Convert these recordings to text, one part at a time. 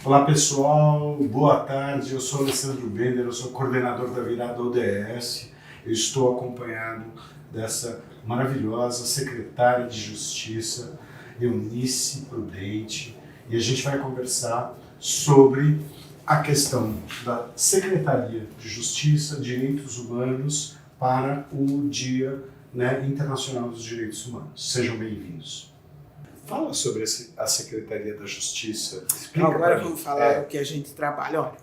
Olá pessoal, boa tarde, eu sou Alessandro Bender, eu sou coordenador da Virada ODS, eu estou acompanhado dessa maravilhosa secretária de Justiça, Eunice Prudente, e a gente vai conversar sobre a questão da Secretaria de Justiça, Direitos Humanos para o Dia Internacional dos Direitos Humanos. Sejam bem-vindos. Fala sobre a Secretaria da Justiça. Explica. Agora vamos falar do que a gente trabalha. Olha,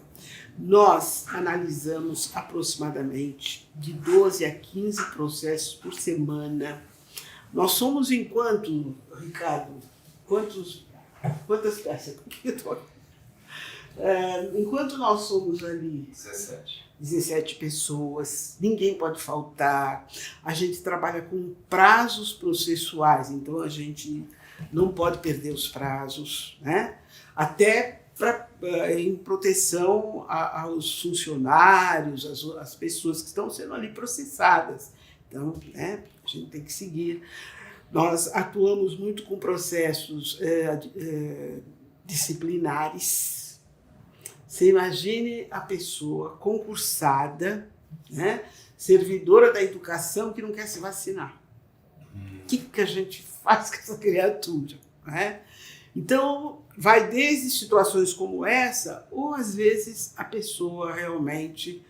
nós analisamos aproximadamente de 12 a 15 processos por semana. Nós somos em quanto, Ricardo? Quantas peças? Enquanto nós somos ali 17 pessoas, ninguém pode faltar. A gente trabalha com prazos processuais, então a gente não pode perder os prazos, né? Até em proteção aos funcionários, às pessoas que estão sendo ali processadas. Então, a gente tem que seguir. Nós atuamos muito com processos disciplinares. Você imagine a pessoa concursada, servidora da educação que não quer se vacinar. O que a gente faz com essa criatura? Então, vai desde situações como essa, ou às vezes a pessoa realmente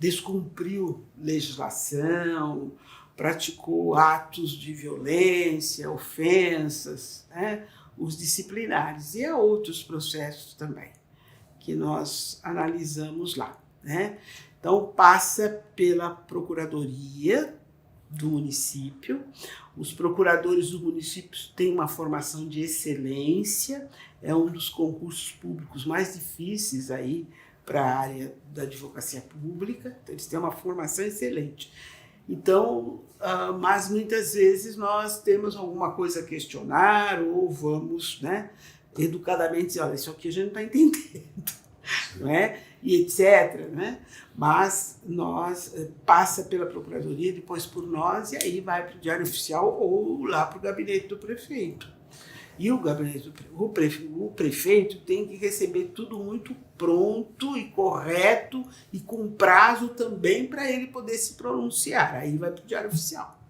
descumpriu legislação, praticou atos de violência, ofensas, os disciplinares. E há outros processos também que nós analisamos lá. Então, passa pela Procuradoria do município. Os procuradores do município têm uma formação de excelência, é um dos concursos públicos mais difíceis aí para a área da advocacia pública, então, eles têm uma formação excelente. Então, mas muitas vezes nós temos alguma coisa a questionar ou vamos, educadamente dizer, olha, isso aqui a gente não está entendendo. E etc. Mas nós passa pela Procuradoria, depois por nós, e aí vai para o Diário Oficial ou lá para o gabinete do prefeito. E o prefeito tem que receber tudo muito pronto e correto e com prazo também para ele poder se pronunciar. Aí vai para o Diário Oficial.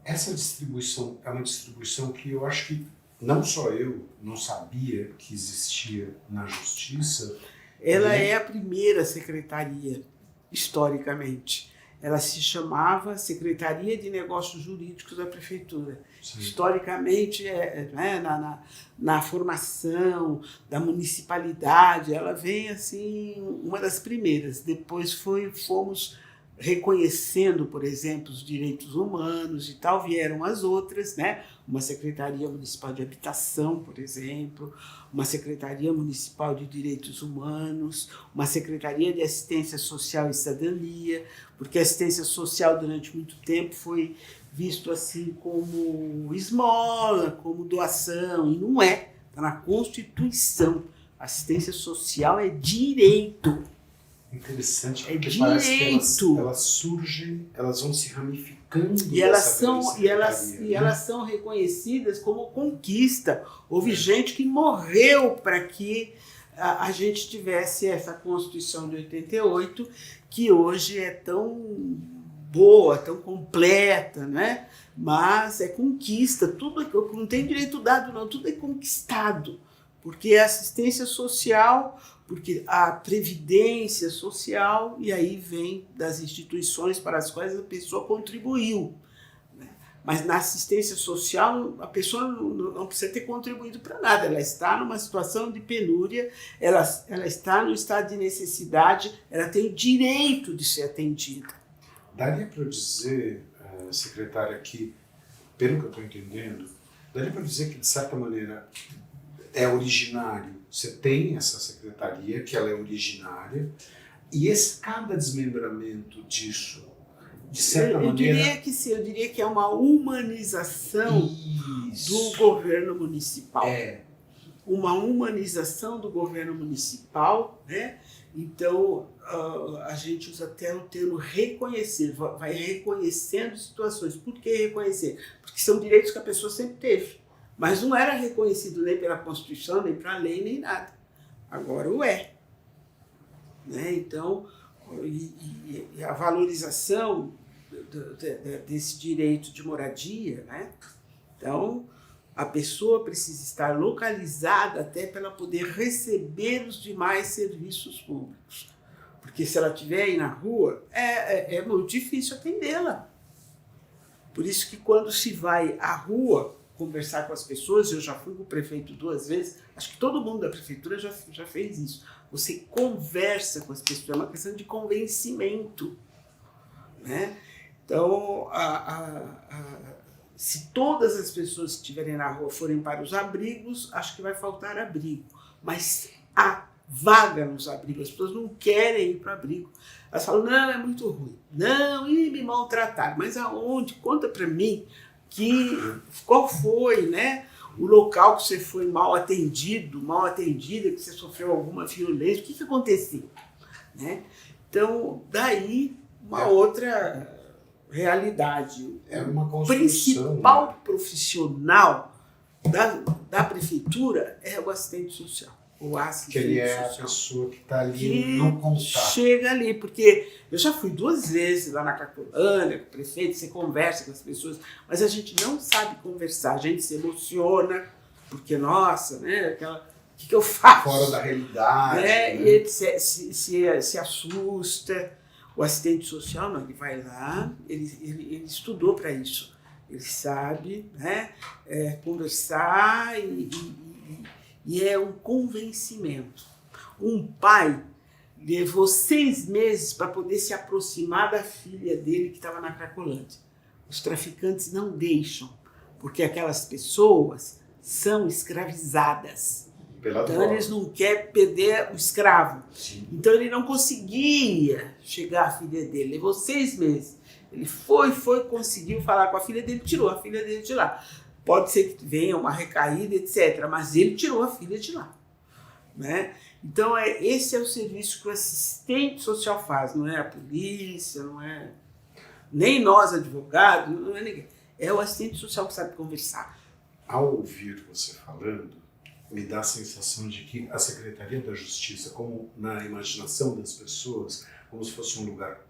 Essa distribuição é uma distribuição que eu acho que não só eu não sabia que existia na Justiça. Ela é a primeira secretaria, historicamente. Ela se chamava Secretaria de Negócios Jurídicos da Prefeitura. Sim. Historicamente, na formação da municipalidade, ela vem assim, uma das primeiras. Depois fomos reconhecendo, por exemplo, os direitos humanos e tal, vieram as outras, uma Secretaria Municipal de Habitação, por exemplo, uma Secretaria Municipal de Direitos Humanos, uma Secretaria de Assistência Social e Cidadania, porque a assistência social durante muito tempo foi visto assim como esmola, como doação, e não é, está na Constituição. Assistência social é direito. Interessante, porque parece que elas surgem, elas vão se ramificando. E elas são reconhecidas como conquista. Houve gente que morreu para que a gente tivesse essa Constituição de 88, que hoje é tão boa, tão completa, mas é conquista. Tudo não tem direito dado, não, tudo é conquistado. Porque é assistência social, porque a previdência social, e aí vem das instituições para as quais a pessoa contribuiu. Mas na assistência social, a pessoa não precisa ter contribuído para nada, ela está numa situação de penúria, ela está no estado de necessidade, ela tem o direito de ser atendida. Daria para eu dizer, secretária, que, pelo que eu estou entendendo, daria para dizer que, de certa maneira, é originário. Você tem essa secretaria, que ela é originária, e cada desmembramento disso, de certa maneira... Eu diria que é uma humanização do governo municipal. Uma humanização do governo municipal, Então, a gente usa até o termo reconhecer, vai reconhecendo situações. Por que reconhecer? Porque são direitos que a pessoa sempre teve. Mas não era reconhecido nem pela Constituição, nem pela lei, nem nada. Agora o é. Né? Então, e a valorização desse direito de moradia, né? Então, a pessoa precisa estar localizada até para ela poder receber os demais serviços públicos. Porque se ela estiver aí na rua, é muito difícil atendê-la. Por isso que quando se vai à rua conversar com as pessoas, eu já fui com o prefeito 2 vezes, acho que todo mundo da prefeitura já fez isso. Você conversa com as pessoas, é uma questão de convencimento. Né? Então, se todas as pessoas que estiverem na rua forem para os abrigos, acho que vai faltar abrigo. Mas há vaga nos abrigos, as pessoas não querem ir para o abrigo. Elas falam, não, é muito ruim. Não, me maltrataram. Mas aonde? Conta para mim qual foi, né, o local que você foi mal atendida, que você sofreu alguma violência, o que aconteceu? Né? Então, daí uma outra realidade. É uma O construção. principal profissional da prefeitura é o assistente social. O assistente Que ele é social. a pessoa que está ali Que no contato. chega ali, porque eu já fui 2 vezes lá na Cracolândia, com o prefeito, você conversa com as pessoas, mas a gente não sabe conversar, a gente se emociona, porque, nossa, né, o que eu faço? Fora da realidade. Né? Né? E ele se assusta. O assistente social, não, ele vai lá, ele estudou para isso. Ele sabe, né, conversar e é um convencimento. Um pai levou 6 meses para poder se aproximar da filha dele que estava na Cracolândia. Os traficantes não deixam, porque aquelas pessoas são escravizadas. Então eles não querem perder o escravo. Sim. Então ele não conseguia chegar à filha dele. Levou 6 meses. Ele conseguiu falar com a filha dele, tirou a filha dele de lá. Pode ser que venha uma recaída, etc. Mas ele tirou a filha de lá. Né? Então esse é o serviço que o assistente social faz. Não é a polícia, não é nem nós advogados, não é ninguém. É o assistente social que sabe conversar. Ao ouvir você falando, me dá a sensação de que a Secretaria da Justiça, como na imaginação das pessoas, como se fosse um lugar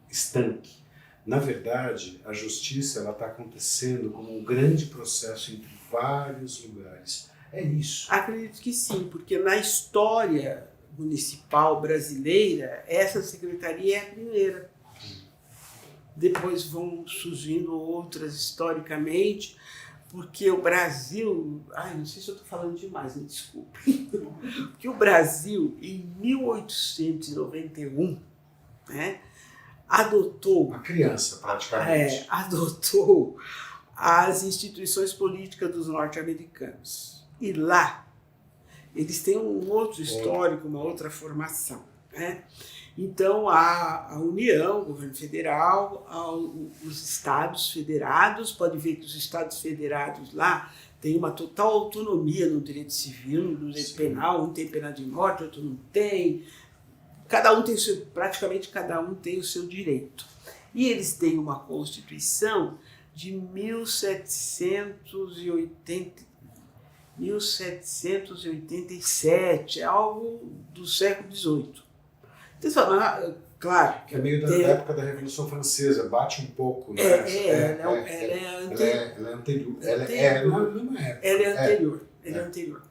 estanque. Na verdade, a justiça está acontecendo como um grande processo entre vários lugares. É isso. Acredito que sim, porque na história municipal brasileira, essa secretaria é a primeira. Depois vão surgindo outras historicamente, porque o Brasil... não sei se eu estou falando demais, me desculpe. Porque o Brasil, em 1891, né, adotou... Uma criança, praticamente. Adotou as instituições políticas dos norte-americanos. E lá, eles têm um outro histórico, uma outra formação. Né? Então, a União, o governo federal, os estados federados, pode ver que os estados federados lá têm uma total autonomia no direito civil, no direito penal, um tem pena de morte, outro não tem. Praticamente cada um tem o seu direito. E eles têm uma Constituição de 1787, é algo do século XVIII. Então, você fala, claro... Que é meio da época da Revolução Francesa, bate um pouco. Né? Ela é anterior. Ela é anterior.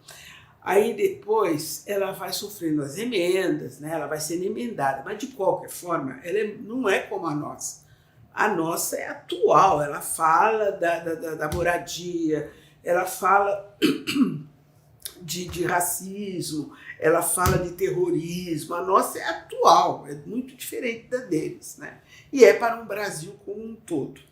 Aí depois ela vai sofrendo as emendas, né? Ela vai sendo emendada, mas de qualquer forma ela não é como a nossa. A nossa é atual, ela fala da moradia, ela fala de racismo, ela fala de terrorismo. A nossa é atual, é muito diferente da deles, né? E é para um Brasil como um todo.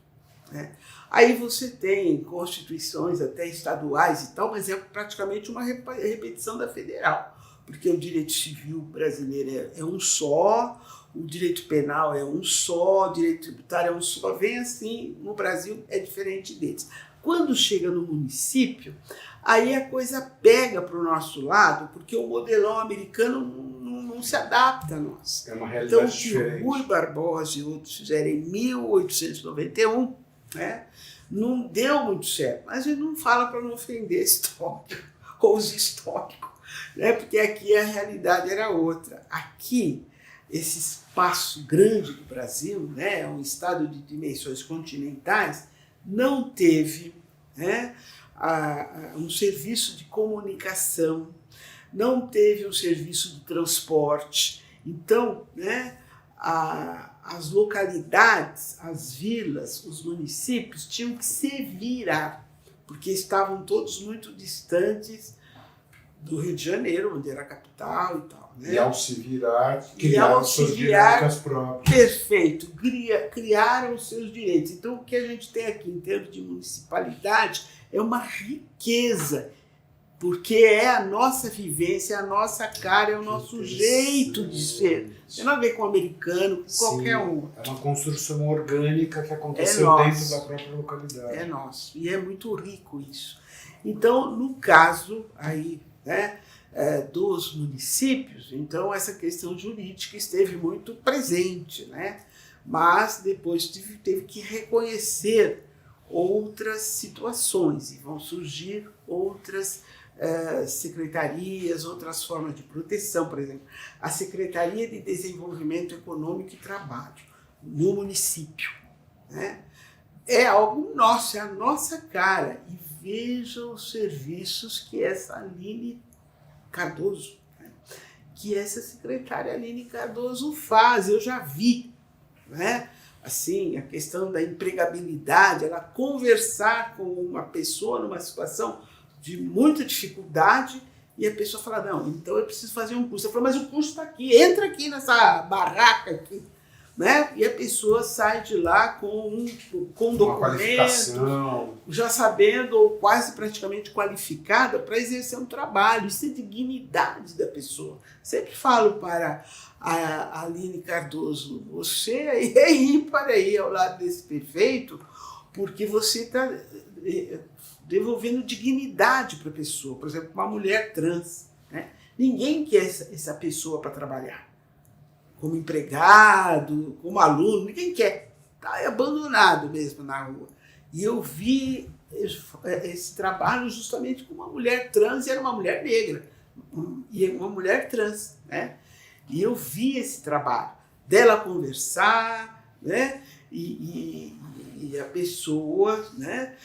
Né? Aí você tem constituições até estaduais e tal, mas é praticamente uma repetição da federal, porque o direito civil brasileiro é um só, o direito penal é um só, o direito tributário é um só, vem assim, no Brasil é diferente deles. Quando chega no município, aí a coisa pega para o nosso lado, porque o modelão americano não se adapta a nós. É uma realidade então, o que diferente. o Rui Barbosa e outros fizeram em 1891, né, Não deu muito certo, mas a gente não fala para não ofender histórico ou os históricos, né? Porque aqui a realidade era outra. Aqui, esse espaço grande do Brasil, né, um estado de dimensões continentais, não teve, né, um serviço de comunicação, não teve um serviço de transporte. Então, né, as localidades, as vilas, os municípios tinham que se virar, porque estavam todos muito distantes do Rio de Janeiro, onde era a capital e tal. Né? E ao se virar, criaram suas dinâmicas próprias. Perfeito, criaram os seus direitos. Então, o que a gente tem aqui em termos de municipalidade é uma riqueza, porque é a nossa vivência, é a nossa cara, é o nosso jeito de ser. Tem nada a ver com o americano, com qualquer um. É uma construção orgânica que aconteceu dentro da própria localidade. É nosso. E é muito rico isso. Então, no caso aí, né, dos municípios, então essa questão jurídica esteve muito presente, né? Mas depois teve que reconhecer outras situações e vão surgir outras secretarias, outras formas de proteção. Por exemplo, a Secretaria de Desenvolvimento Econômico e Trabalho no município, né? É algo nosso, é a nossa cara. E veja os serviços que essa Aline Cardoso, né, que essa secretária Aline Cardoso faz, eu já vi, né? Assim, a questão da empregabilidade, ela conversar com uma pessoa numa situação de muita dificuldade e a pessoa fala, não, então eu preciso fazer um curso. Eu falo, mas o curso está aqui, entra aqui nessa barraca aqui. Né? E a pessoa sai de lá com um documento, já sabendo ou quase praticamente qualificada para exercer um trabalho. Isso é dignidade da pessoa. Sempre falo para a Aline Cardoso, você é ímpar aí ao lado desse prefeito, porque você está devolvendo dignidade para a pessoa. Por exemplo, uma mulher trans, né? Ninguém quer essa pessoa para trabalhar. Como empregado, como aluno, ninguém quer. Está abandonado mesmo na rua. E eu vi esse trabalho justamente com uma mulher trans, e era uma mulher negra, e uma mulher trans, né? E eu vi esse trabalho dela conversar, né? E a pessoa, né?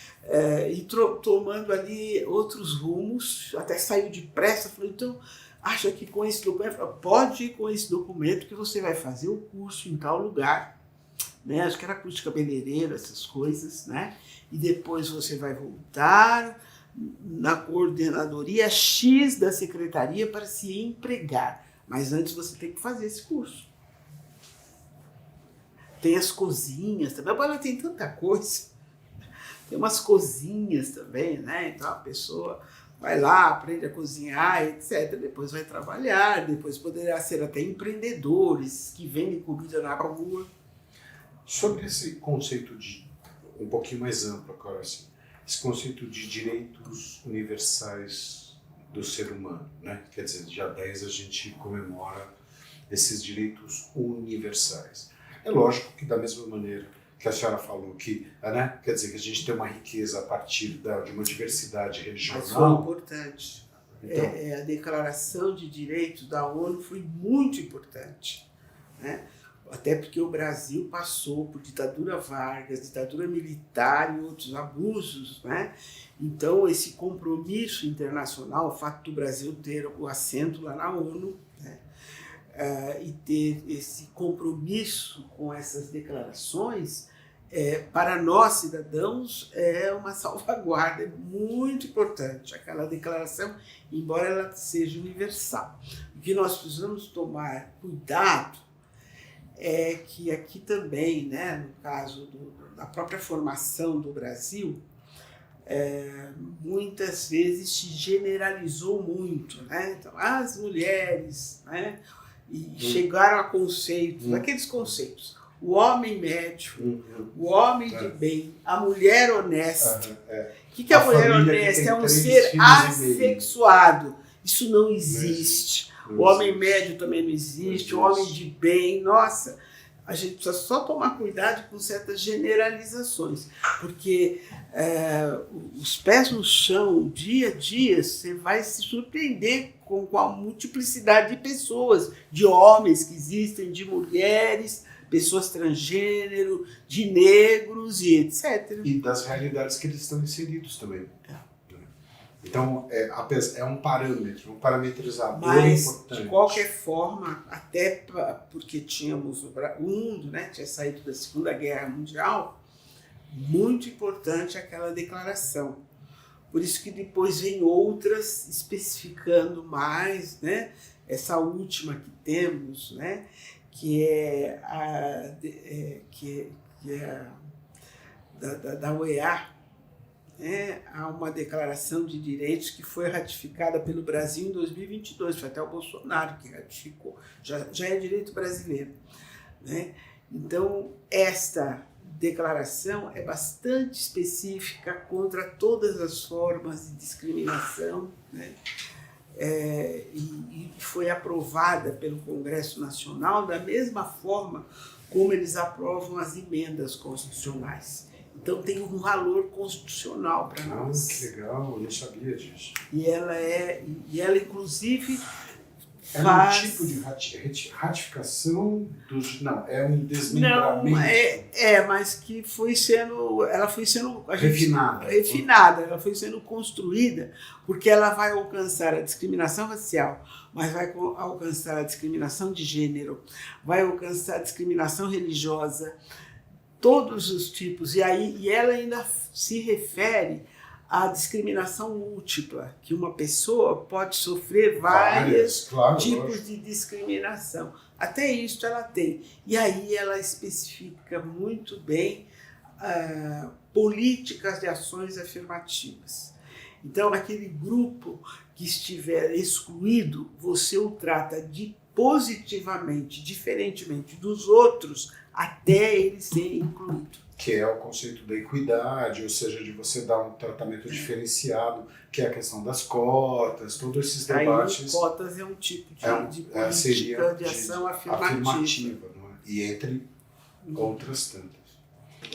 Tomando ali outros rumos, até saiu depressa, falou, então, acha que com esse documento, pode ir com esse documento que você vai fazer o curso em tal lugar, né? Acho que era curso de cabeleireiro, essas coisas, né? E depois você vai voltar na coordenadoria X da secretaria para se empregar. Mas antes você tem que fazer esse curso. Tem as cozinhas também, agora tem tanta coisa. Tem umas cozinhas também, né? Então a pessoa vai lá, aprende a cozinhar, etc. Depois vai trabalhar, depois poderá ser até empreendedores que vendem comida na rua. Sobre esse conceito de, um pouquinho mais amplo agora, assim, esse conceito de direitos universais do ser humano, né? Quer dizer, dia 10 a gente comemora esses direitos universais. É lógico que da mesma maneira que a senhora falou que, né, quer dizer que a gente tem uma riqueza a partir de uma diversidade regional. Mas foi importante. Então, a Declaração de Direitos da ONU foi muito importante, né? Até porque o Brasil passou por ditadura Vargas, ditadura militar e outros abusos, né? Então, esse compromisso internacional, o fato do Brasil ter o assento lá na ONU, né? E ter esse compromisso com essas declarações, para nós, cidadãos, é uma salvaguarda, é muito importante. Aquela declaração, embora ela seja universal. O que nós precisamos tomar cuidado é que aqui também, né, no caso da própria formação do Brasil, muitas vezes se generalizou muito, né? Então, as mulheres, né, e chegaram a conceitos, aqueles conceitos, o homem médio, o homem de bem, a mulher honesta. O que é a mulher honesta? É um ser assexuado. Isso não existe. O homem médio também não existe, o homem de bem, nossa, A gente precisa só tomar cuidado com certas generalizações, porque os pés no chão, dia a dia, você vai se surpreender com a multiplicidade de pessoas, de homens que existem, de mulheres, pessoas transgênero, de negros e etc. E das realidades que eles estão inseridos também. Então, é um parâmetro, um parametrizador Mas, importante. de qualquer forma, até porque tínhamos o mundo, né, tinha saído da Segunda Guerra Mundial, muito importante aquela declaração. Por isso que depois vem outras especificando mais, né, essa última que temos, né, que é da OEA. Há uma declaração de direitos que foi ratificada pelo Brasil em 2022, foi até o Bolsonaro que ratificou, já é direito brasileiro, né? Então, esta declaração é bastante específica contra todas as formas de discriminação, né? E foi aprovada pelo Congresso Nacional da mesma forma como eles aprovam as emendas constitucionais. Então tem um valor constitucional para nós. Que legal, eu não sabia disso. E ela inclusive faz... um tipo de ratificação dos... Não, é um desmembramento. Não, mas que ela foi sendo refinada, ela foi sendo construída, porque ela vai alcançar a discriminação racial, mas vai alcançar a discriminação de gênero, vai alcançar a discriminação religiosa, todos os tipos, e ela ainda se refere à discriminação múltipla, que uma pessoa pode sofrer vários tipos de discriminação. Até isso ela tem. E aí ela especifica muito bem políticas de ações afirmativas. Então, aquele grupo que estiver excluído, você o trata positivamente, diferentemente dos outros, até ele ser incluído. Que é o conceito da equidade, ou seja, de você dar um tratamento diferenciado, que é a questão das cotas, todos esses debates. Cotas é um tipo de política de ação afirmativa, não é? E entre outras tantas.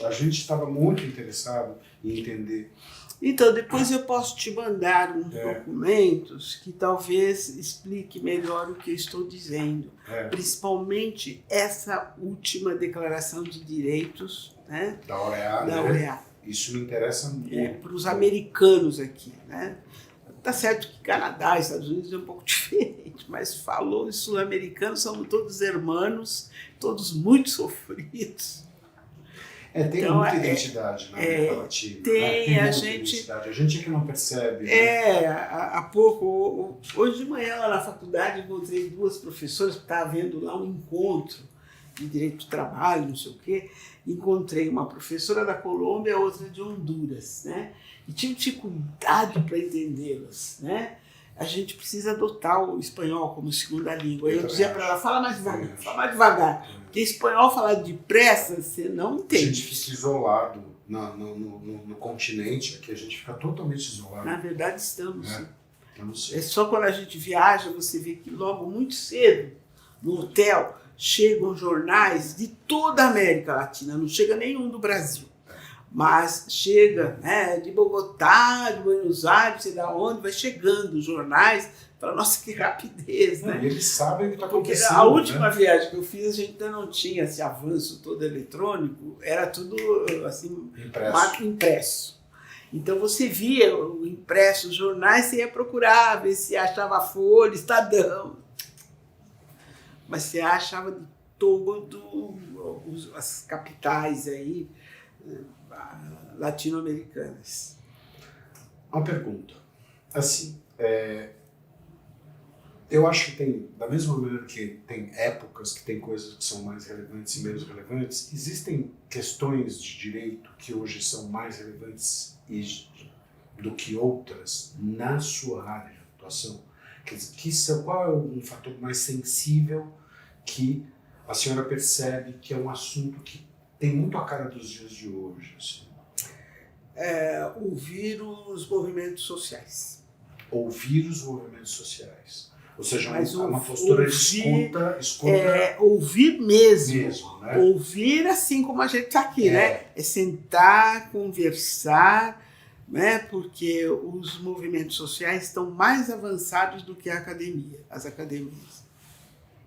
A gente estava muito interessado em entender. Então, depois eu posso te mandar uns documentos que talvez explique melhor o que eu estou dizendo. Principalmente essa última declaração de direitos, né? Da OEA, da né? OEA. Isso me interessa muito. Para os americanos aqui, né? Tá certo que Canadá e Estados Unidos é um pouco diferente, mas falou os sul-americanos, somos todos irmãos, todos muito sofridos. Tem então, muita identidade na América Latina. Tem a gente é que não percebe. Né? Há pouco, hoje de manhã lá na faculdade, encontrei duas professoras que estavam vendo lá um encontro de direito do trabalho, não sei o quê. Encontrei uma professora da Colômbia e outra de Honduras, né? E tive dificuldade para entendê-las, né? A gente precisa adotar o espanhol como segunda língua. Eu dizia para ela, fala mais devagar. Porque espanhol falar depressa, você não entende. A gente fica isolado no continente, aqui a gente fica totalmente isolado. Na verdade, estamos. É só quando a gente viaja, você vê que logo muito cedo, no hotel, chegam jornais de toda a América Latina, não chega nenhum do Brasil. Mas chega, né, de Bogotá, de Buenos Aires, sei lá onde, vai chegando os jornais, para nossa, que rapidez, né? E eles sabem o que está acontecendo. Porque a última viagem que eu fiz, a gente ainda não tinha esse avanço todo eletrônico, era tudo assim, impresso. Então você via o impresso, os jornais, você ia procurar, ver se achava Folha, Estadão. Mas você achava de todo as capitais aí, latino-americanas. Uma pergunta. Assim, eu acho que tem, da mesma maneira que tem épocas que tem coisas que são mais relevantes e menos relevantes, existem questões de direito que hoje são mais relevantes do que outras na sua área de atuação? Qual é um fator mais sensível que a senhora percebe que é um assunto que tem muito a cara dos dias de hoje? Assim? Ouvir os movimentos sociais. Ouvir os movimentos sociais. Ou seja, Mas uma postura de escuta ouvir mesmo. né? Ouvir assim como a gente está aqui, É. né? É sentar, conversar, né? Porque os movimentos sociais estão mais avançados do que as academias.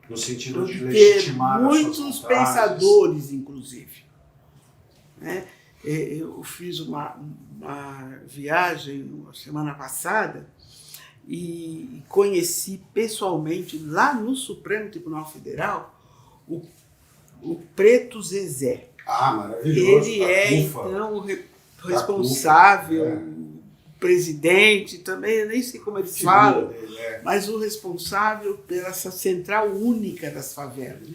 No sentido de Ter legitimar as muitos suas vontades. pensadores, inclusive. Né? Eu fiz uma viagem na semana passada e conheci pessoalmente, lá no Supremo Tribunal Federal, o Preto Zezé. Ah, maravilhoso. Ele é, então, o responsável, o presidente, também, eu nem sei como eles falam, mas o responsável pela essa central única das favelas.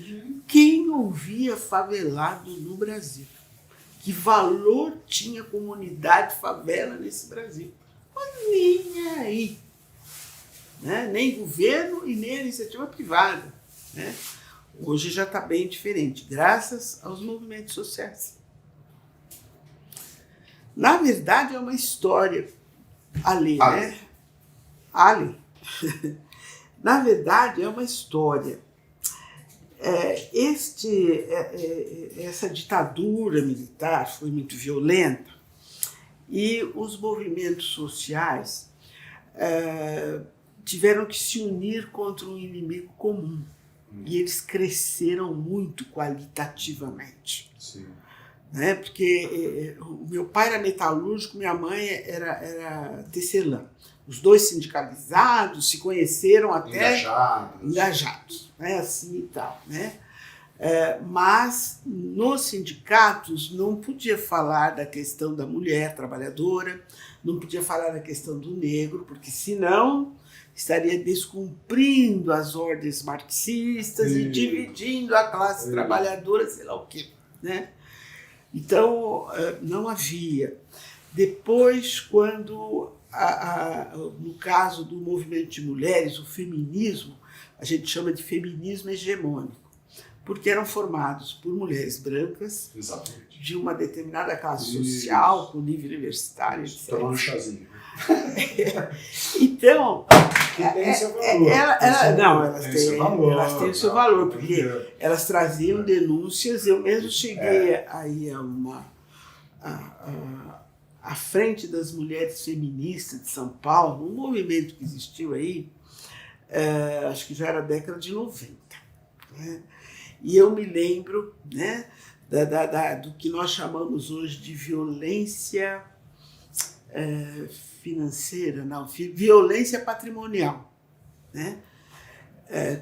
Quem ouvia favelado no Brasil? Que valor tinha a comunidade favela nesse Brasil? Mas nem aí. Né? Nem governo e nem a iniciativa privada. Né? Hoje já está bem diferente, graças aos movimentos sociais. Na verdade, é uma história ali, né? Ali. Na verdade, é uma história. Essa ditadura militar foi muito violenta e os movimentos sociais tiveram que se unir contra um inimigo comum. E eles cresceram muito qualitativamente. Sim. Né? Porque o meu pai era metalúrgico, minha mãe era tecelã. Os dois sindicalizados, se conheceram até engajados, né? Assim e tal. Né? Mas nos sindicatos não podia falar da questão da mulher trabalhadora, não podia falar da questão do negro, porque senão estaria descumprindo as ordens marxistas e dividindo a classe trabalhadora, sei lá o quê. Né? Então, não havia. Depois, quando, no caso do movimento de mulheres, o feminismo, a gente chama de feminismo hegemônico, porque eram formados por mulheres brancas, exatamente, de uma determinada classe social, com nível universitário, etc. Tomando um chazinho. Então, que tem seu valor. Elas têm o seu valor, porque elas traziam denúncias. Eu mesmo cheguei aí à frente das mulheres feministas de São Paulo, um movimento que existiu aí, acho que já era década de 90. Né? E eu me lembro, né, do que nós chamamos hoje de violência financeira, não, violência patrimonial, né,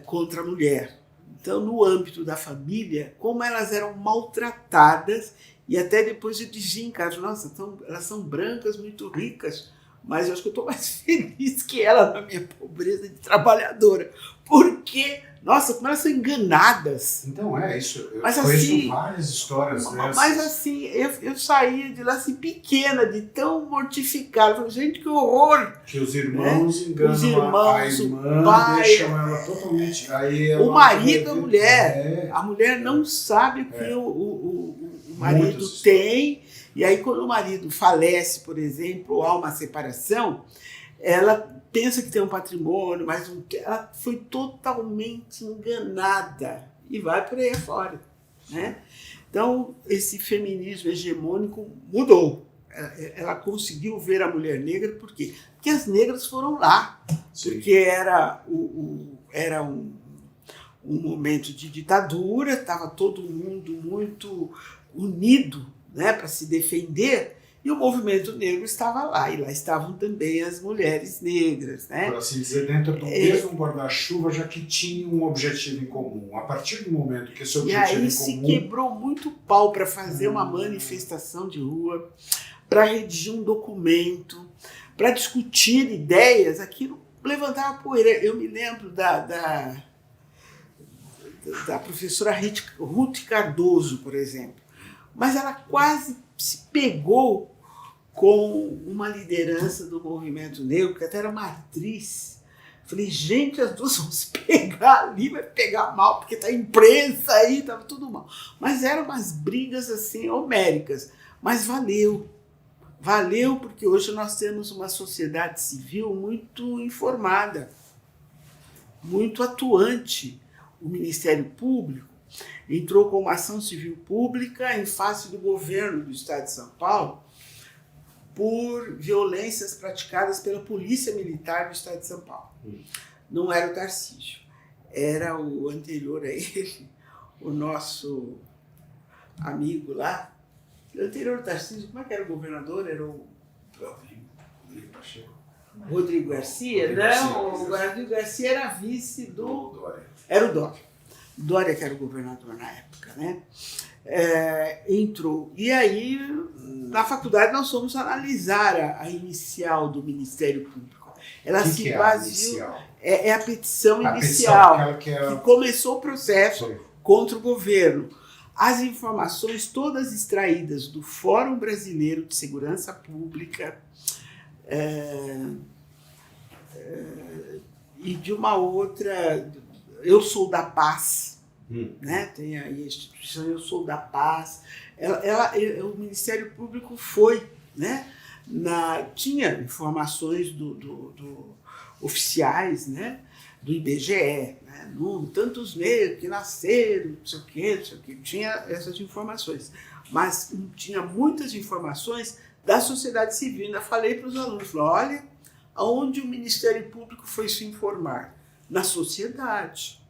contra a mulher. Então, no âmbito da família, como elas eram maltratadas, e até depois eu dizia em casa, nossa, elas são brancas, muito ricas, mas eu acho que eu estou mais feliz que ela na minha pobreza de trabalhadora, porque, nossa, como elas são enganadas. Então isso, eu mas, conheço assim, várias histórias dessas. Mas assim, eu saía de lá assim, pequena, de tão mortificada. Eu falei, gente, que horror! Que os irmãos enganam os irmãos, a irmã, o pai, deixam ela totalmente... Aí o marido, a mulher. A mulher não sabe o que o marido tem. E aí, quando o marido falece, por exemplo, ou há uma separação, ela pensa que tem um patrimônio, mas ela foi totalmente enganada e vai por aí afora. Né? Então, esse feminismo hegemônico mudou. Ela conseguiu ver a mulher negra, por quê? Porque as negras foram lá. Sim. Porque era um momento de ditadura, estava todo mundo muito unido, né, para se defender, e o movimento negro estava lá, e lá estavam também as mulheres negras. Né? Por assim dizer, dentro do mesmo guarda-chuva, já que tinha um objetivo em comum. A partir do momento que esse objetivo em comum... E aí se quebrou muito pau para fazer uma manifestação de rua, para redigir um documento, para discutir ideias, aquilo levantava poeira. Eu me lembro da professora Ruth Cardoso, por exemplo, mas ela quase se pegou com uma liderança do movimento negro, que até era uma atriz. Falei, gente, as duas vão se pegar ali, vai pegar mal, porque tá imprensa aí, tava tudo mal. Mas eram umas brigas assim, homéricas. Mas valeu. Valeu, porque hoje nós temos uma sociedade civil muito informada. muito atuante o Ministério Público, entrou com uma ação civil pública em face do governo do Estado de São Paulo por violências praticadas pela Polícia Militar do Estado de São Paulo. Não era o Tarcísio, era o anterior a ele, o nosso amigo lá. O anterior ao Tarcísio, como é que era o governador? Era o Rodrigo Garcia? Não, o Rodrigo Garcia era vice do... Dória. Era o Dória. Dória que era o governador na época, né? Entrou. E aí, na faculdade, nós fomos analisar a inicial do Ministério Público. Ela se baseou... É a petição inicial, que começou o processo contra o governo. As informações todas extraídas do Fórum Brasileiro de Segurança Pública e de uma outra... Eu Sou da Paz, né? Tem aí a instituição Eu Sou da Paz. O Ministério Público foi, né? Tinha informações oficiais, né? Do IBGE, né? Tantos negros que nasceram, não sei o quê, tinha essas informações. Mas tinha muitas informações da sociedade civil. Ainda falei para os alunos, olha, aonde o Ministério Público foi se informar? Na sociedade.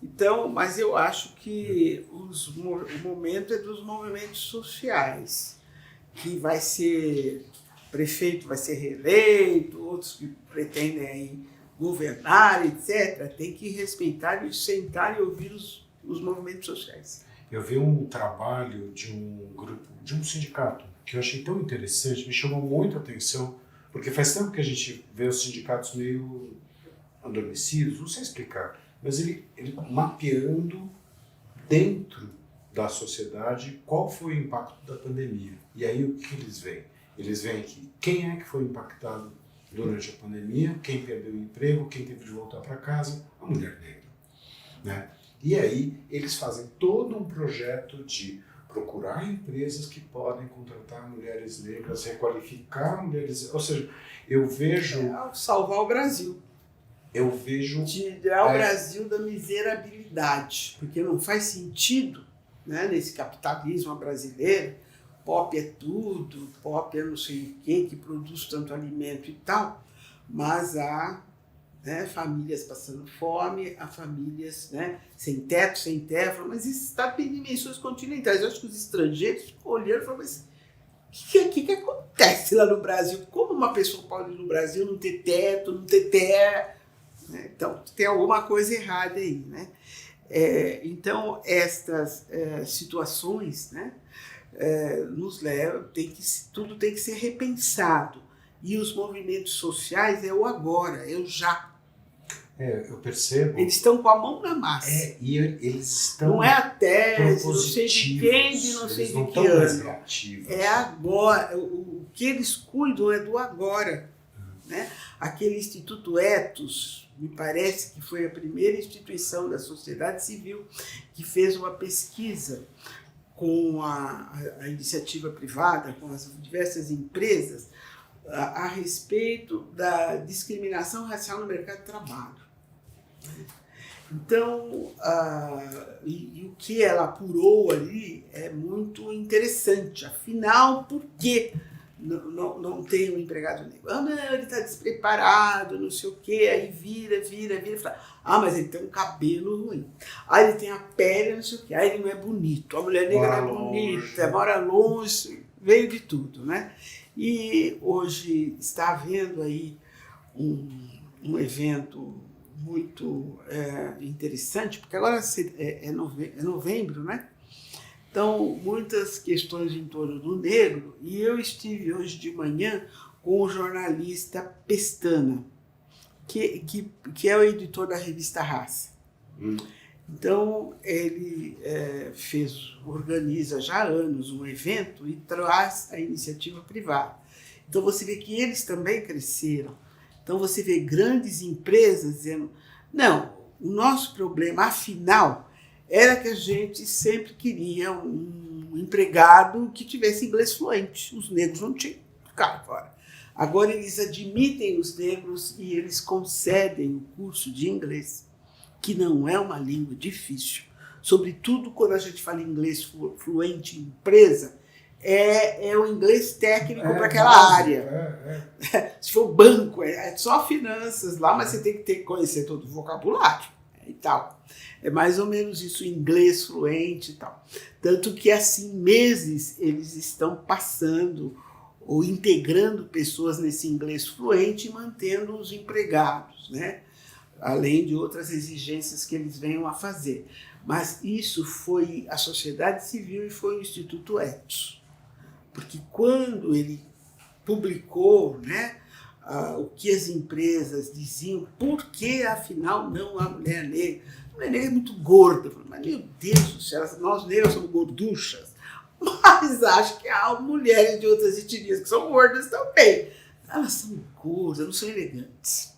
Então, mas eu acho que o momento é dos movimentos sociais, que vai ser prefeito, vai ser reeleito, outros que pretendem aí governar, etc., tem que respeitar e sentar e ouvir os movimentos sociais. Eu vi um trabalho de um grupo, de um sindicato, que eu achei tão interessante, me chamou muito a atenção, porque faz tempo que a gente vê os sindicatos meio adormecidos, não sei explicar, mas ele mapeando dentro da sociedade qual foi o impacto da pandemia. E aí o que eles veem? Eles veem que quem é que foi impactado durante a pandemia, quem perdeu o emprego, quem teve de voltar para casa, a mulher negra, né? E aí eles fazem todo um projeto de procurar empresas que podem contratar mulheres negras, requalificar mulheres... Ou seja, eu vejo... salvar o Brasil. Eu vejo... Tirar o Brasil da miserabilidade, porque não faz sentido, né, nesse capitalismo brasileiro, pop é tudo, pop é não sei quem que produz tanto alimento e tal, mas há, né, famílias passando fome, há famílias, né, sem teto, sem terra, mas isso está em dimensões continentais. Eu acho que os estrangeiros ficam olhando e falam, mas o que acontece lá no Brasil? Como uma pessoa pode ir no Brasil não ter teto, não ter terra? Então, tem alguma coisa errada aí, né? Então, estas situações, né, nos levam, tudo tem que ser repensado. E os movimentos sociais é o agora, é o já. Eu percebo. Eles estão com a mão na massa. E eles estão. Não é a tese, não sei de quem, de não sei de que ano. É agora. O que eles cuidam é do agora. Né? Aquele Instituto Ethos, me parece que foi a primeira instituição da sociedade civil que fez uma pesquisa com a iniciativa privada, com as diversas empresas, a respeito da discriminação racial no mercado de trabalho. Então, e o que ela apurou ali é muito interessante. Afinal, por que não tem um empregado negro? Não, ele está despreparado, não sei o quê, aí vira e fala, mas ele tem um cabelo ruim. Ele tem a pele, não sei o quê, ele não é bonito. A mulher negra é bonita, mora longe, veio de tudo, né? E hoje está havendo aí um evento muito interessante, porque agora é novembro, né? Então, muitas questões em torno do negro, e eu estive hoje de manhã com o jornalista Pestana, que é o editor da revista Raça. Então, ele organiza já há anos um evento e traz a iniciativa privada. Então, você vê que eles também cresceram. Então, você vê grandes empresas dizendo, não, o nosso problema, afinal, era que a gente sempre queria um empregado que tivesse inglês fluente. Os negros não tinham, ficaram fora. Agora eles admitem os negros e eles concedem o curso de inglês, que não é uma língua difícil. Sobretudo quando a gente fala inglês fluente em empresa, é o inglês técnico para aquela área. Se for banco, é só finanças lá, mas você tem que conhecer todo o vocabulário e tal. É mais ou menos isso, inglês fluente e tal. Tanto que, assim, meses eles estão passando ou integrando pessoas nesse inglês fluente e mantendo os empregados, né? Além de outras exigências que eles venham a fazer. Mas isso foi a sociedade civil e foi o Instituto Etos. Porque quando ele publicou, né, o que as empresas diziam, por que afinal não a mulher negra? A mulher negra é muito gorda. Mas, meu Deus do céu, nós negros somos gorduchas. Mas acho que há mulheres de outras etnias que são gordas também. Elas são gordas, não são elegantes.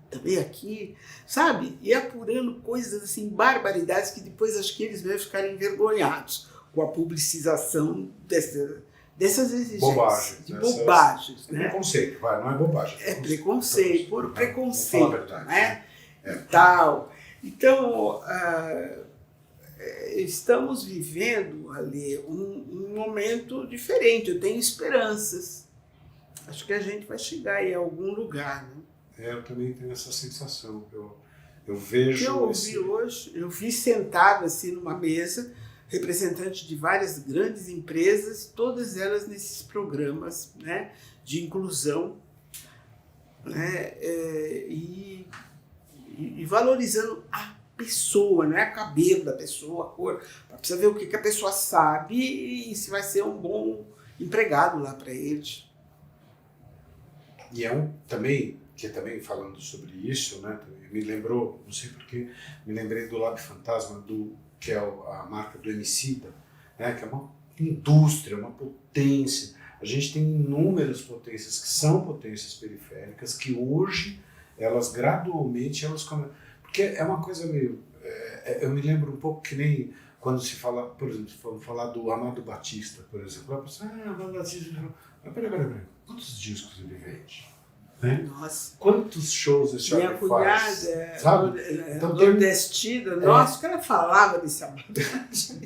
Também aqui, sabe? E apurando coisas assim, barbaridades, que depois acho que eles vão ficar envergonhados com a publicização dessas exigências. Bobagens, né? Preconceito, não é bobagem. É preconceito, puro preconceito, né? E tal. Então, estamos vivendo ali um momento diferente. Eu tenho esperanças. Acho que a gente vai chegar em algum lugar, né? Eu também tenho essa sensação. Eu vejo. O que eu ouvi hoje, eu vi sentado assim numa mesa, representantes de várias grandes empresas, todas elas nesses programas, né, de inclusão, né, e valorizando a pessoa, não é o cabelo da pessoa, a cor. Precisa ver o que a pessoa sabe e se vai ser um bom empregado lá para eles. E também falando sobre isso, né, me lembrou, não sei porquê, me lembrei do Lab Fantasma, que é a marca do Emicida, né, que é uma indústria, uma potência. A gente tem inúmeras potências que são potências periféricas, que hoje, elas gradualmente, porque é uma coisa meio... eu me lembro um pouco que nem quando se fala, por exemplo, vamos falar do Amado Batista, por exemplo. A pessoa, Amado Batista... Mas peraí, quantos discos ele vende? Né? Nossa. Quantos shows esse homem faz? Minha cunhada, sabe? Então, nordestina, nossa, que ela falava desse Amado Batista.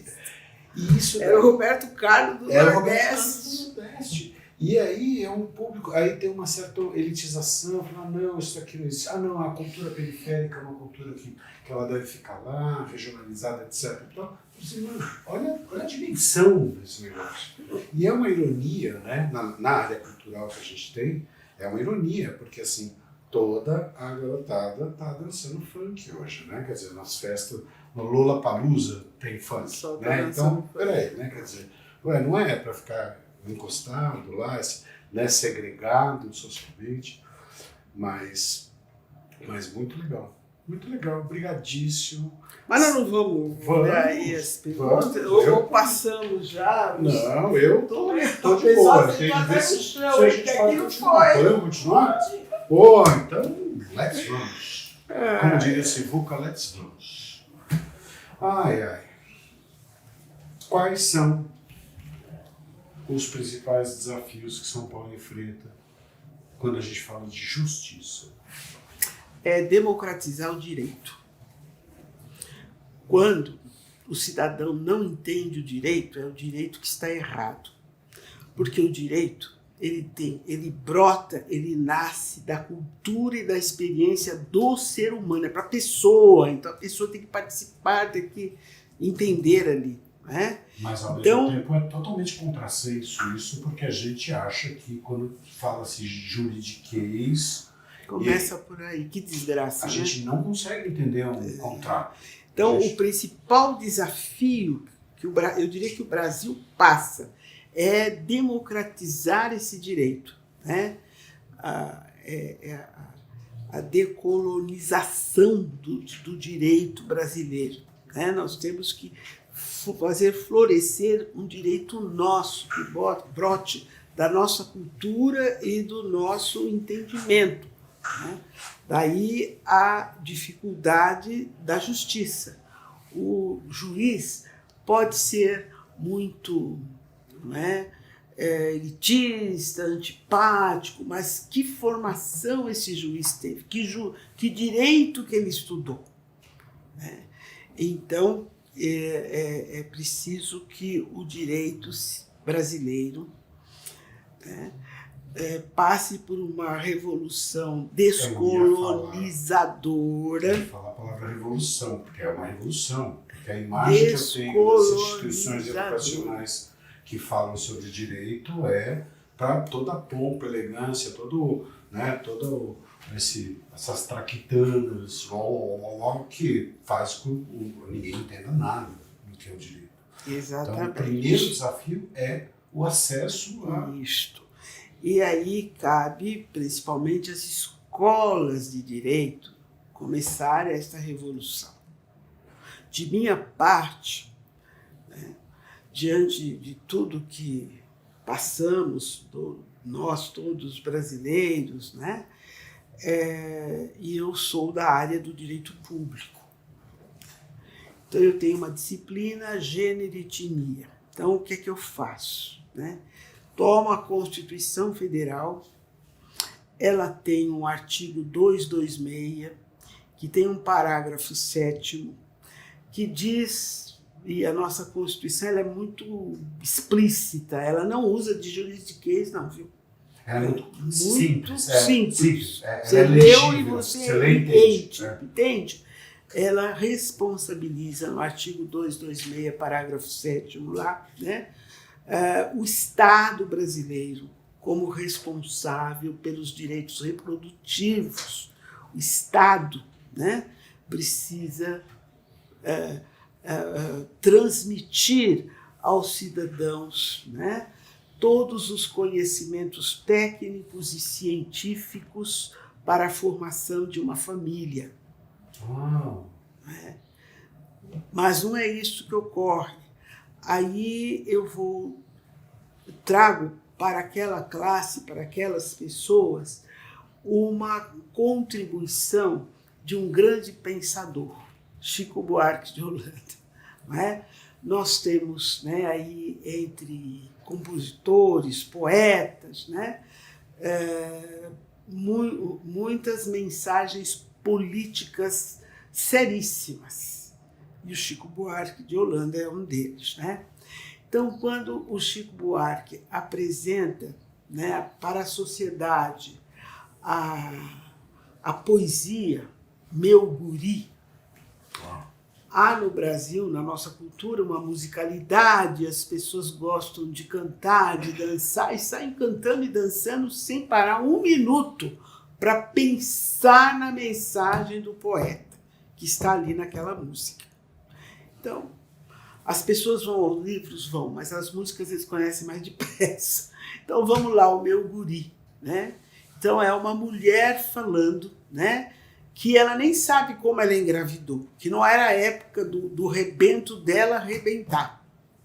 Era o Roberto Carlos do Nordeste. E aí é um público, aí tem uma certa elitização, não, isso aqui não existe. Não, a cultura periférica é uma cultura que ela deve ficar lá, regionalizada, etc. Então, assim, mano, olha a dimensão desse negócio. E é uma ironia, né, na área cultural que a gente tem, é uma ironia, porque assim, toda a garotada tá dançando funk hoje, né? Quer dizer, nas festas, no Lollapalooza tem funk, né? Então, peraí, né? Quer dizer, não é para ficar encostado lá, né, segregado socialmente, mas muito legal, obrigadíssimo. Mas nós não vamos ver aí as perguntas, ou passamos já? Não, eu tô de boa, tem que ver se a gente pode continuar. Podemos continuar? Pô, então, let's run. Como diria o Sivuca, let's run. Ai. Quais são os principais desafios que São Paulo enfrenta quando a gente fala de justiça? É democratizar o direito. Quando o cidadão não entende o direito, é o direito que está errado. Porque o direito, ele brota, ele nasce da cultura e da experiência do ser humano, é para a pessoa. Então a pessoa tem que participar, tem que entender ali. Né? Mas ao mesmo tempo é totalmente contrassenso isso, porque a gente acha que quando fala-se juridiquês... Começa por aí, que desgraça. A gente não consegue entender um contrato. Então, o principal desafio que eu diria que o Brasil passa é democratizar esse direito, né? A decolonização do direito brasileiro. Né? Nós temos que fazer florescer um direito nosso, que brote da nossa cultura e do nosso entendimento. Né? Daí a dificuldade da justiça. O juiz pode ser muito elitista, antipático, mas que formação esse juiz teve, que direito que ele estudou, né? Então, é preciso que o direito brasileiro, né, passe por uma revolução descolonizadora. Eu ia falar a palavra revolução, porque é uma revolução, porque a imagem que eu tenho das instituições educacionais que falam sobre direito é para toda a pompa, elegância, essas traquitanas, que faz com que ninguém entenda nada do que é o direito. Exatamente. Então, o primeiro desafio é o acesso a isto. E aí cabe, principalmente, as escolas de direito começarem esta revolução. De minha parte, né, diante de tudo que passamos, nós todos brasileiros, né, e eu sou da área do direito público. Então, eu tenho uma disciplina gênero e etnia. Então, o que é que eu faço, né? Tomo a Constituição Federal, ela tem um artigo 226, que tem um parágrafo 7º, que diz, e a nossa Constituição ela é muito explícita, ela não usa de juridiquês, não, viu? É muito simples. Você leu e você entende. Entende? Ela responsabiliza, no artigo 226, parágrafo 7º lá, né? O Estado brasileiro como responsável pelos direitos reprodutivos. O Estado, né, precisa transmitir aos cidadãos, né, todos os conhecimentos técnicos e científicos para a formação de uma família. Mas não é isso que ocorre. Aí eu trago para aquela classe, para aquelas pessoas, uma contribuição de um grande pensador, Chico Buarque de Holanda. Não é? Nós temos, né, aí entre compositores, poetas, né, muitas mensagens políticas seríssimas. E o Chico Buarque de Holanda é um deles, né? Então, quando o Chico Buarque apresenta, né, para a sociedade a poesia Meu Guri, há no Brasil, na nossa cultura, uma musicalidade, as pessoas gostam de cantar, de dançar, e saem cantando e dançando sem parar um minuto para pensar na mensagem do poeta que está ali naquela música. Então, as pessoas vão aos livros, mas as músicas eles conhecem mais depressa. Então, vamos lá, o Meu Guri, né? Então, é uma mulher falando, né, que ela nem sabe como ela engravidou, que não era a época do rebento dela arrebentar.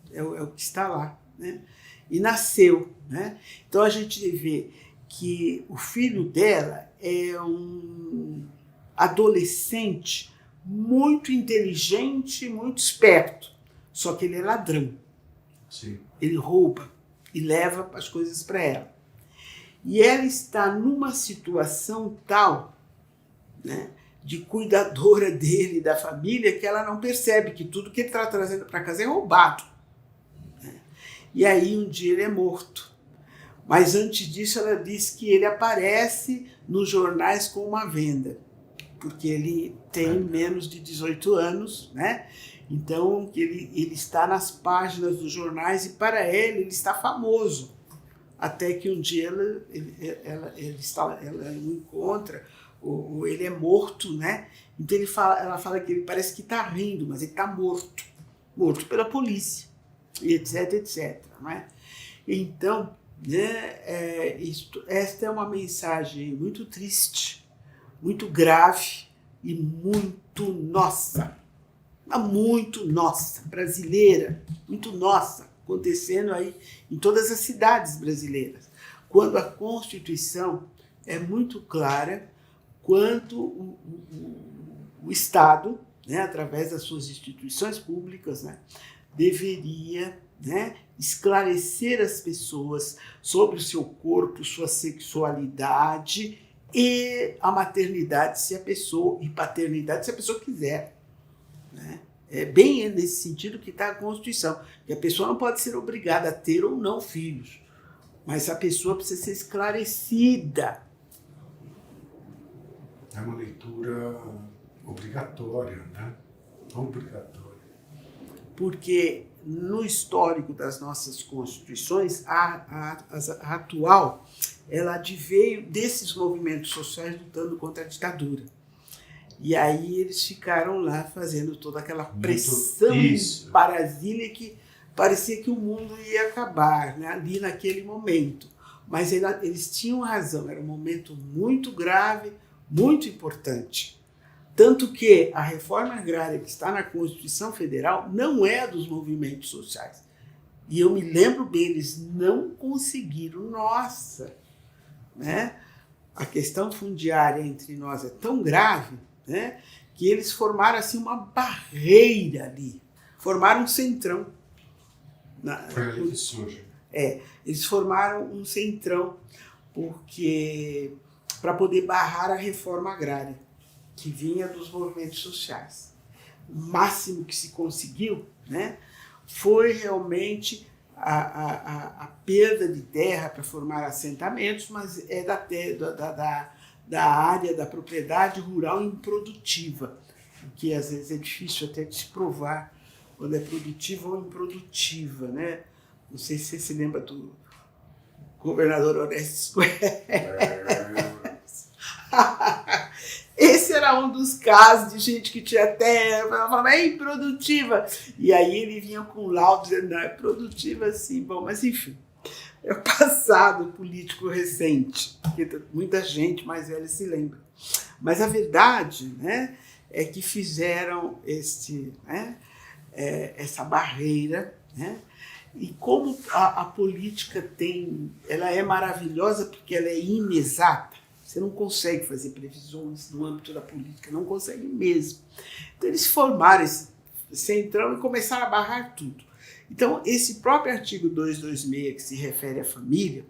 É o que está lá, né? E nasceu, né? Então, a gente vê que o filho dela é um adolescente muito inteligente, muito esperto, só que ele é ladrão. Sim. Ele rouba e leva as coisas para ela. E ela está numa situação tal, né, de cuidadora dele, da família, que ela não percebe que tudo que ele está trazendo para casa é roubado. Né? E aí um dia ele é morto. Mas antes disso ela diz que ele aparece nos jornais com uma venda, porque ele tem menos de 18 anos, né? Então ele está nas páginas dos jornais e para ele está famoso. Até que um dia ela o encontra, ou ele é morto, né? Então ela fala que ele parece que está rindo, mas ele está morto pela polícia, e etc, etc. Né? Então, né, esta é uma mensagem muito triste, muito grave e muito nossa, brasileira, muito nossa, acontecendo aí em todas as cidades brasileiras, quando a Constituição é muito clara quanto o Estado, né, através das suas instituições públicas, né, deveria né, esclarecer as pessoas sobre o seu corpo, sua sexualidade e a maternidade se a pessoa, e paternidade se a pessoa quiser, né? É bem nesse sentido que está a Constituição, que a pessoa não pode ser obrigada a ter ou não filhos, mas a pessoa precisa ser esclarecida. É uma leitura obrigatória, né? Obrigatória. Porque no histórico das nossas constituições, a atual, ela adveio desses movimentos sociais lutando contra a ditadura. E aí eles ficaram lá fazendo toda aquela pressão parasília que parecia que o mundo ia acabar, né, ali naquele momento. Mas eles tinham razão, era um momento muito grave, muito importante. Tanto que a reforma agrária que está na Constituição Federal não é dos movimentos sociais. E eu me lembro bem, eles não conseguiram, nossa, né? A questão fundiária entre nós é tão grave, né, que eles formaram assim uma barreira ali, formaram um centrão. Foi ali que surge. Eles formaram um centrão porque para poder barrar a reforma agrária que vinha dos movimentos sociais. O máximo que se conseguiu, né, foi realmente a perda de terra para formar assentamentos, mas é da área da propriedade rural improdutiva, o que às vezes é difícil até de se provar quando é produtiva ou improdutiva, né? Não sei se você se lembra do governador Orestes Queiroz. Esse era um dos casos de gente que tinha terra, ela falava, é improdutiva. E aí ele vinha com laudo dizendo, não, é produtiva sim. Bom, mas enfim, é o passado político recente, que muita gente mais velha se lembra. Mas a verdade, né, é que fizeram essa barreira, né? E como a política ela é maravilhosa porque ela é inexata. Você não consegue fazer previsões no âmbito da política, não consegue mesmo. Então eles formaram esse centrão e começaram a barrar tudo. Então esse próprio artigo 226 que se refere à família,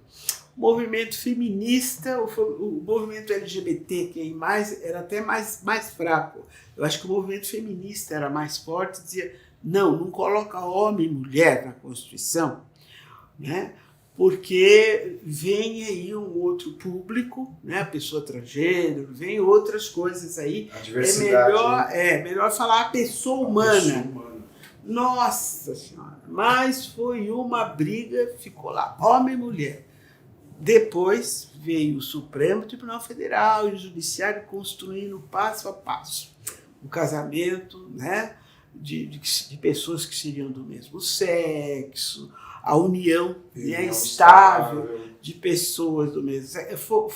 o movimento feminista, o movimento LGBT, que era até mais fraco. Eu acho que o movimento feminista era mais forte, dizia, não coloca homem e mulher na Constituição, né? Porque vem aí um outro público, né? A pessoa transgênero, vem outras coisas aí. A diversidade. É melhor falar a pessoa humana. Nossa Senhora, mas foi uma briga, ficou lá, homem e mulher. Depois veio o Supremo Tribunal Federal e o Judiciário construindo passo a passo o casamento, né? De pessoas que seriam do mesmo sexo, a união estável de pessoas do mesmo sexo.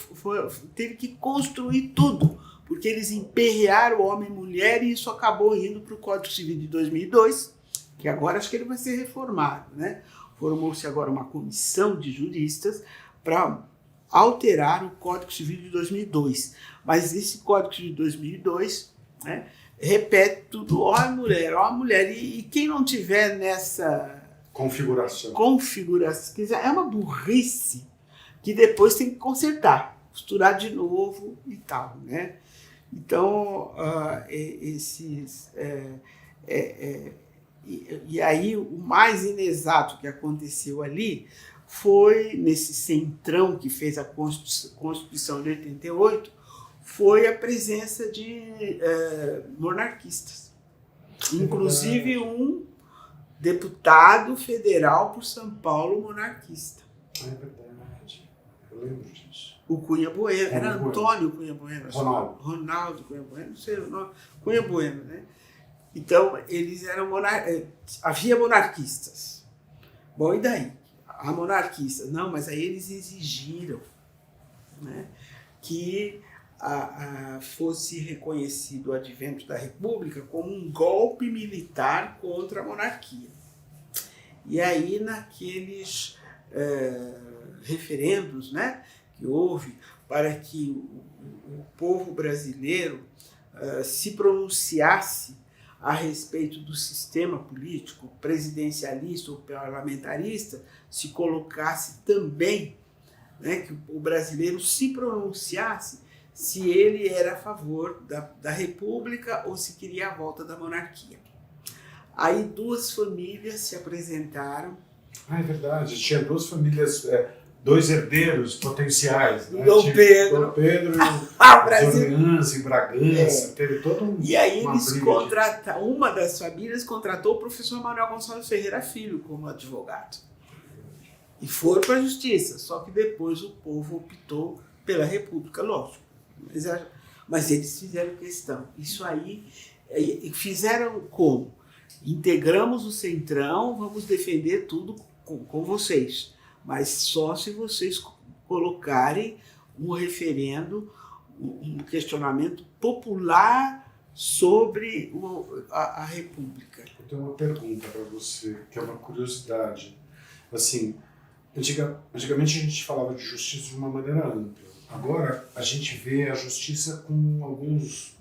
Teve que construir tudo, porque eles emperrearam homem e mulher e isso acabou indo para o Código Civil de 2002, que agora acho que ele vai ser reformado, né? Formou-se agora uma comissão de juristas para alterar o Código Civil de 2002. Mas esse Código Civil de 2002, né, repete tudo, ó mulher, e quem não tiver nessa configuração, é uma burrice que depois tem que consertar, costurar de novo e tal, né? Então, e aí o mais inexato que aconteceu ali foi nesse centrão que fez a Constituição de 88, foi a presença de monarquistas. Inclusive um deputado federal por São Paulo monarquista. É verdade, eu lembro disso. O Cunha Bueno, era Antônio Cunha Bueno. Ronaldo Cunha Bueno, não sei o nome. Cunha Bueno, né? Então, eles eram havia monarquistas. Bom, e daí? Há monarquistas. Não, mas aí eles exigiram, né, que fosse reconhecido o advento da República como um golpe militar contra a monarquia. E aí, naqueles referendos, né, que houve para que o povo brasileiro se pronunciasse a respeito do sistema político presidencialista ou parlamentarista, se colocasse também, né, que o brasileiro se pronunciasse se ele era a favor da república ou se queria a volta da monarquia. Aí 2 famílias se apresentaram. Ah, é verdade. Tinha 2 famílias, 2 herdeiros potenciais. Né? Dom Tinha Pedro. Dom Pedro e Brasil. Orleans e Bragança. Teve todo um. E aí eles briga contrataram, uma das famílias contratou o professor Manuel Gonçalves Ferreira Filho como advogado. E foram para a justiça, só que depois o povo optou pela república, lógico. Mas eles fizeram questão. Isso aí, fizeram como? Integramos o Centrão, vamos defender tudo com vocês. Mas só se vocês colocarem um referendo, um questionamento popular sobre a República. Eu tenho uma pergunta para você, que é uma curiosidade. Assim, antigamente a gente falava de justiça de uma maneira ampla. Agora a gente vê a justiça com alguns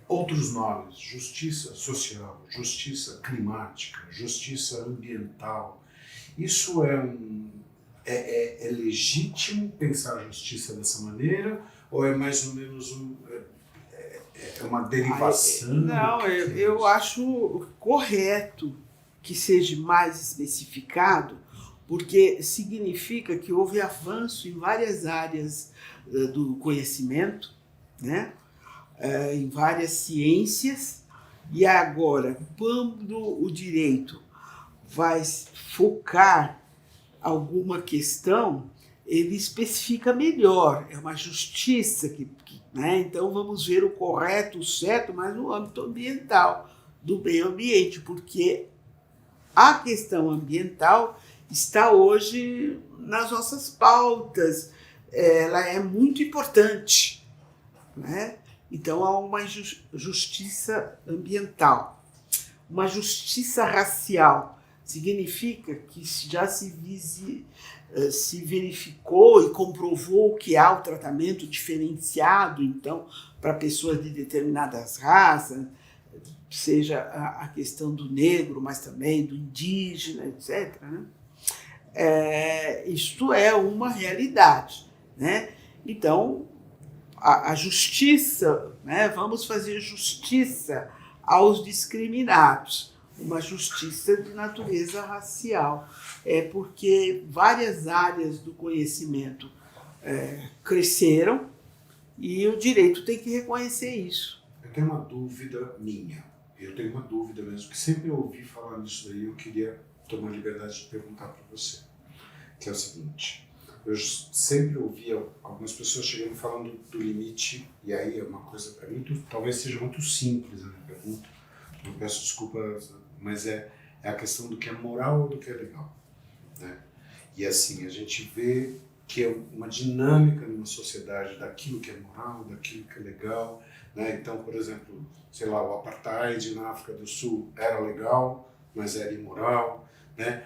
outros nomes: justiça social, justiça climática, justiça ambiental. Isso é legítimo pensar a justiça dessa maneira, ou é mais ou menos uma derivação? Não, eu acho correto que seja mais especificado, porque significa que houve avanço em várias áreas do conhecimento, né? Em várias ciências, e agora, quando o direito vai focar alguma questão, ele especifica melhor, é uma justiça né? Então vamos ver o correto, o certo, mas no âmbito ambiental, do meio ambiente, porque a questão ambiental está hoje nas nossas pautas, ela é muito importante, né? Então há uma justiça ambiental. Uma justiça racial significa que já se verificou e comprovou que há o tratamento diferenciado, então, para pessoas de determinadas raças, seja a questão do negro, mas também do indígena, etc., né? Isto é uma realidade, né? Então, a justiça, né? Vamos fazer justiça aos discriminados, uma justiça de natureza racial, porque várias áreas do conhecimento cresceram e o direito tem que reconhecer isso. Eu tenho uma dúvida minha, eu tenho uma dúvida mesmo, que sempre ouvi falar nisso daí, eu queria tomar a liberdade de perguntar para você, que é o seguinte: eu sempre ouvi algumas pessoas chegando falando do limite, e aí é uma coisa, talvez seja muito simples a minha pergunta, eu peço desculpa, mas é a questão do que é moral ou do que é legal, né? E assim, a gente vê que é uma dinâmica numa sociedade daquilo que é moral, daquilo que é legal, né? Então, por exemplo, sei lá, o apartheid na África do Sul era legal, mas era imoral, né?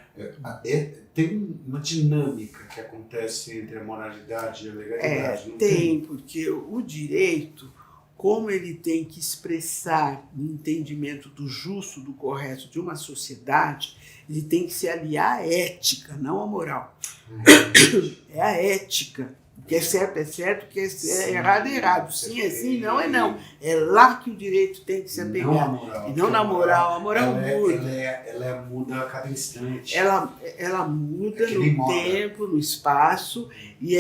Tem uma dinâmica que acontece entre a moralidade e a legalidade. Não tem? Porque o direito, como ele tem que expressar o entendimento do justo, do correto de uma sociedade, ele tem que se aliar à ética, não à moral. É a ética. O que é certo, o que é errado é errado. Sim é sim, não é não. É lá que o direito tem que se apegar. Não a moral. E não na moral. A moral muda. Ela muda a cada instante. Ela muda no tempo, no espaço, e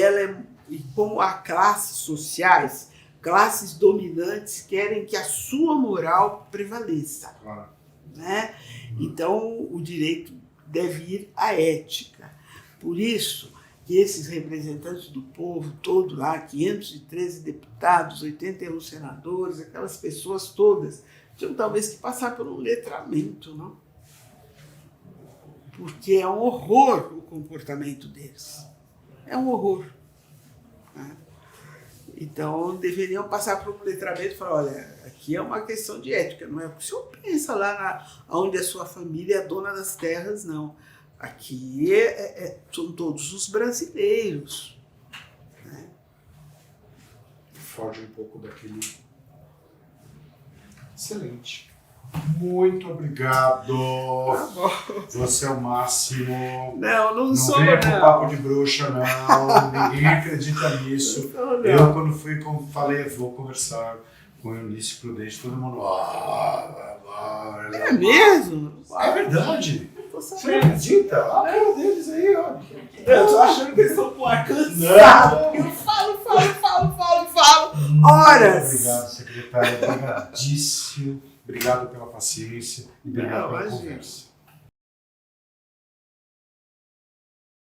como há classes sociais, classes dominantes querem que a sua moral prevaleça. Claro. Né? Então, o direito deve ir à ética. Por isso que esses representantes do povo todo lá, 513 deputados, 81 senadores, aquelas pessoas todas, tinham talvez que passar por um letramento, não? Porque é um horror o comportamento deles. É um horror. Né? Então, deveriam passar por um letramento e falar: olha, aqui é uma questão de ética, não é o que o senhor pensa lá onde a sua família é dona das terras, não. Aqui são todos os brasileiros. Né? Foge um pouco daquele... Excelente. Muito obrigado. Tá bom. Você é o máximo. Não sou, venha com não. papo de bruxa, não. Ninguém acredita nisso. Não, não. Eu, quando falei, vou conversar com o Eunice Prudente, todo mundo. É mesmo? É verdade. Tô Você sabendo. acredita? Olha a cara deles aí, ó. Eu tô achando que eles estão com ar cansado. Não. Eu falo. Horas. Obrigado, secretário. Obrigadíssimo. Obrigado pela paciência e obrigado Não, pela imagina. conversa.